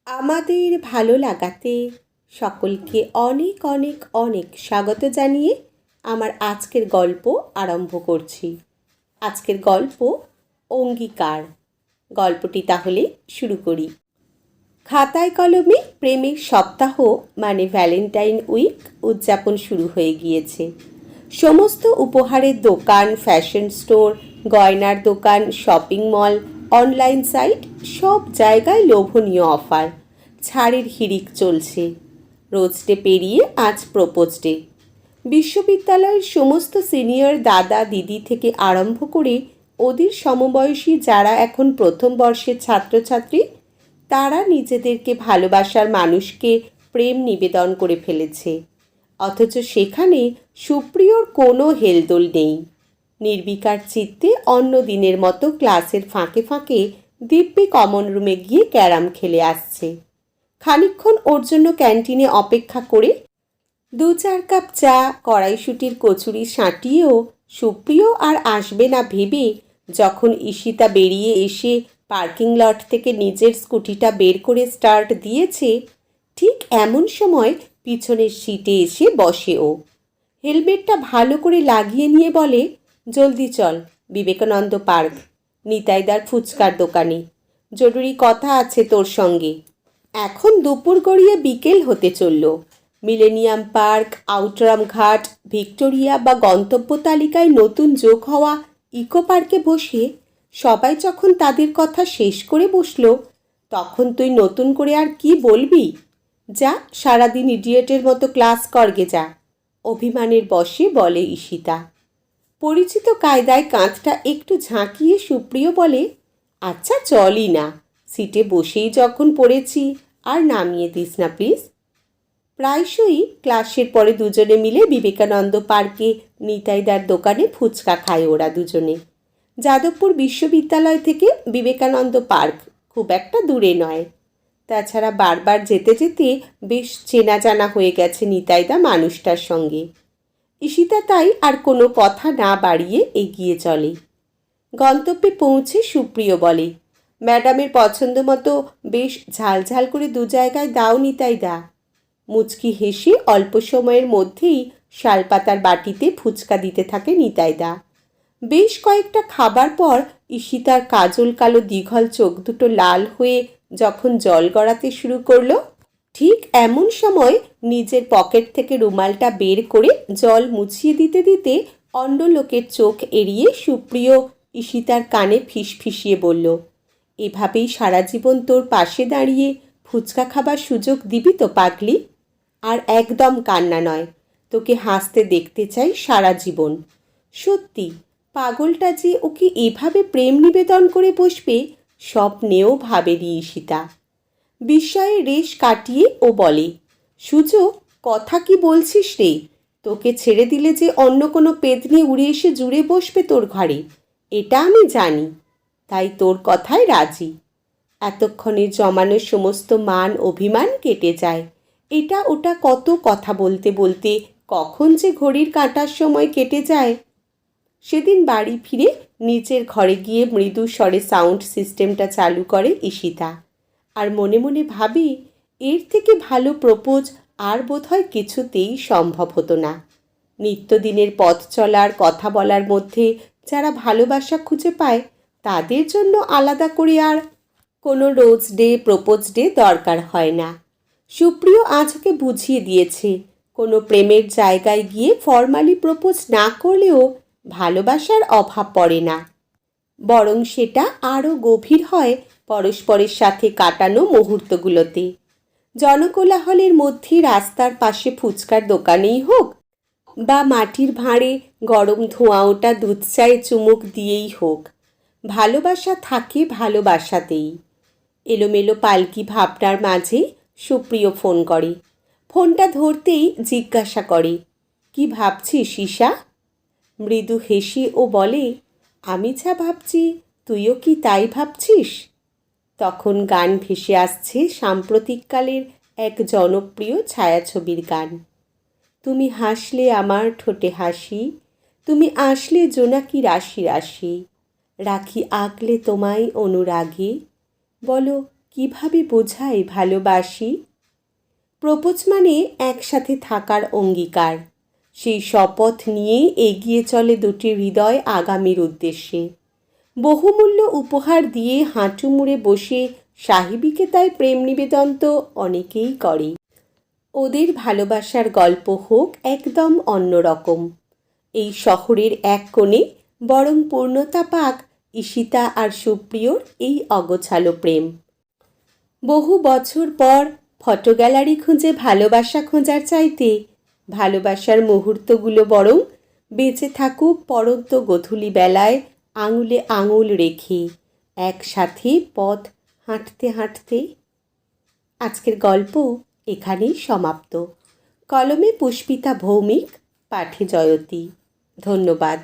আমাদের ভালো লাগাতে সকলকে অনেক অনেক অনেক স্বাগত জানিয়ে আমার আজকের গল্প আরম্ভ করছি। আজকের গল্প অঙ্গীকার। গল্পটি তাহলে শুরু করি। খাতায় কলমে প্রেমের সপ্তাহ মানে ভ্যালেন্টাইন উইক উদযাপন শুরু হয়ে গিয়েছে। সমস্ত উপহারের দোকান, ফ্যাশন স্টোর, গয়নার দোকান, শপিং মল, অনলাইন সাইট সব জায়গায় লোভনীয় অফার, ছাড়ের হিড়িক চলছে। রোজ ডে পেরিয়ে আজ প্রপোজ ডে। বিশ্ববিদ্যালয়ের সমস্ত সিনিয়র দাদা দিদি থেকে আরম্ভ করে ওদের সমবয়সী যারা এখন প্রথম বর্ষের ছাত্রছাত্রী, তারা নিজেদেরকে ভালোবাসার মানুষকে প্রেম নিবেদন করে ফেলেছে। অথচ সেখানে সুপ্রিয়র কোনো হেলদোল নেই। নির্বিকার চিত্তে অন্য দিনের মতো ক্লাসের ফাঁকে ফাঁকে দিব্যি কমন রুমে গিয়ে ক্যারাম খেলে আসছে। খানিকক্ষণ ওর জন্য ক্যান্টিনে অপেক্ষা করে 2-4 কাপ চা, কড়াইশুঁটির কচুরি সাঁটিয়েও সুপ্রিয় আর আসবে না ভেবে যখন ঈশিতা বেরিয়ে এসে পার্কিং লট থেকে নিজের স্কুটিটা বের করে স্টার্ট দিয়েছে, ঠিক এমন সময় পিছনের সিটে এসে বসে ও। হেলমেটটা ভালো করে লাগিয়ে নিয়ে বলে, জলদি চল বিবেকানন্দ পার্ক, নিতাইদার ফুচকার দোকানে, জরুরি কথা আছে তোর সঙ্গে। এখন দুপুর গড়িয়ে বিকেল হতে চলল। মিলেনিয়াম পার্ক, আউটরাম ঘাট, ভিক্টোরিয়া বা গন্তব্য তালিকায় নতুন যোগ হওয়া ইকো পার্কে বসে সবাই যখন তাদের কথা শেষ করে বসলো, তখন তুই নতুন করে আর কি বলবি? যা সারাদিন ইডিয়েটের মতো ক্লাস করগে যা, অভিমানের বশে বলে ঈশিতা। পরিচিত কায়দায় কাঁধটা একটু ঝাঁকিয়ে সুপ্রিয় বলে, আচ্ছা চলই না, সিটে বসেই যখন পড়েছি আর নামিয়ে দিস না প্লিজ। প্রায়শই ক্লাসের পরে দুজনে মিলে বিবেকানন্দ পার্কে নিতাইদার দোকানে ফুচকা খায় ওরা দুজনে। যাদবপুর বিশ্ববিদ্যালয় থেকে বিবেকানন্দ পার্ক খুব একটা দূরে নয়। তাছাড়া বারবার যেতে যেতে বেশ চেনা জানা হয়ে গেছে নিতাইদা মানুষটার সঙ্গে। ঈশিতা তাই আর কোনো কথা না বাড়িয়ে এগিয়ে চলে। গন্তব্যে পৌঁছে সুপ্রিয় বলে, ম্যাডামের পছন্দ মতো বেশ ঝালঝাল করে 2 জায়গায় দাও নিতাইদা। মুচকি হেসে অল্প সময়ের মধ্যেই শালপাতার বাটিতে ফুচকা দিতে থাকে নিতাইদা। বেশ কয়েকটা খাবার পর ঈশিতার কাজল কালো দীঘল চোখ দুটো লাল হয়ে যখন জল গড়াতে শুরু করলো, ঠিক এমন সময় নিজের পকেট থেকে রুমালটা বের করে জল মুছিয়ে দিতে দিতে অন্য লোকের চোখ এড়িয়ে সুপ্রিয় ঈশিতার কানে ফিসফিসিয়ে বলল, এভাবেই সারা জীবন তোর পাশে দাঁড়িয়ে ফুচকা খাবার সুযোগ দিবি তো পাগলি? আর একদম কান্না নয়, তোকে হাসতে দেখতে চাই সারা জীবন। সত্যি পাগলটা যে ওকে এভাবে প্রেম নিবেদন করে বসবে স্বপ্নেও ভাবেনি ঈশিতা। বিস্ময়ে রেশ কাটিয়ে ও বলে, সুযোগ কথা কি বলছিস রে? তোকে ছেড়ে দিলে যে অন্য কোনো পেতনি উড়ে এসে জুড়ে বসবে তোর ঘরে, এটা আমি জানি, তাই তোর কথায় রাজি। এতক্ষণে জমানো সমস্ত মান অভিমান কেটে যায়। এটা ওটা কত কথা বলতে বলতে কখন যে ঘড়ির কাঁটার সময় কেটে যায়। সেদিন বাড়ি ফিরে নিচের ঘরে গিয়ে মৃদু স্বরে সাউন্ড সিস্টেমটা চালু করে ঈশিতা, আর মনে মনে ভাবি, এর থেকে ভালো প্রপোজ আর বোধহয় কিছুতেই সম্ভব হতো না। নিত্যদিনের পথ চলার কথা বলার মধ্যে যারা ভালোবাসা খুঁজে পায়, তাদের জন্য আলাদা করে আর কোনো রোজ ডে প্রপোজ ডে দরকার হয় না। সুপ্রিয় আজ ওকে বুঝিয়ে দিয়েছে, কোনো প্রেমের জায়গায় গিয়ে ফর্মালি প্রপোজ না করলেও ভালোবাসার অভাব পড়ে না, বরং সেটা আরও গভীর হয় পরস্পরের সাথে কাটানো মুহূর্তগুলোতে। জনকোলাহলের মধ্যে রাস্তার পাশে ফুচকার দোকানেই হোক বা মাটির ভাঁড়ে গরম ধোঁয়া ওটা দুধ চায়ে চুমুক দিয়েই হোক, ভালোবাসা থাকে ভালোবাসাতেই। এলোমেলো পালকি ভাবনার মাঝে সুপ্রিয় ফোন করে। ফোনটা ধরতেই জিজ্ঞাসা করে, কি ভাবছিস ঈশা? মৃদু হেসে ও বলে, আমি যা ভাবছি তুইও কি তাই ভাবছিস? তখন গান ভেসে আসছে সাম্প্রতিককালের এক জনপ্রিয় ছায়াছবির গান। তুমি হাসলে আমার ঠোঁটে হাসি, তুমি আসলে জোনাকি রাশি রাশি, রাখি আগলে তোমায় অনুরাগে, বলো কিভাবে বোঝায় ভালোবাসি? প্রপোজ মানে একসাথে থাকার অঙ্গীকার। সেই শপথ নিয়েই এগিয়ে চলে দুটি হৃদয় আগামীর উদ্দেশ্যে। বহুমূল্য উপহার দিয়ে হাঁটু মুড়ে বসে সাহেবীকে তাই প্রেম নিবেদন তো অনেকেই করে। ওদের ভালোবাসার গল্প হোক একদম অন্যরকম। এই শহরের এক কোণে বরং পূর্ণতা পাক ঈশিতা আর সুপ্রিয়র এই অগোছালো প্রেম। বহু বছর পর ফটো গ্যালারি খুঁজে ভালোবাসা খোঁজার চাইতে ভালোবাসার মুহূর্তগুলো বরং বেঁচে থাকুক পরন্ত গোধূলি বেলায় আঙুলে আঙুল রেখে একসাথে পথ হাঁটতে হাঁটতে। আজকের গল্প এখানেই সমাপ্ত। কলমে পুষ্পিতা ভৌমিক, পাঠে জয়তী। ধন্যবাদ।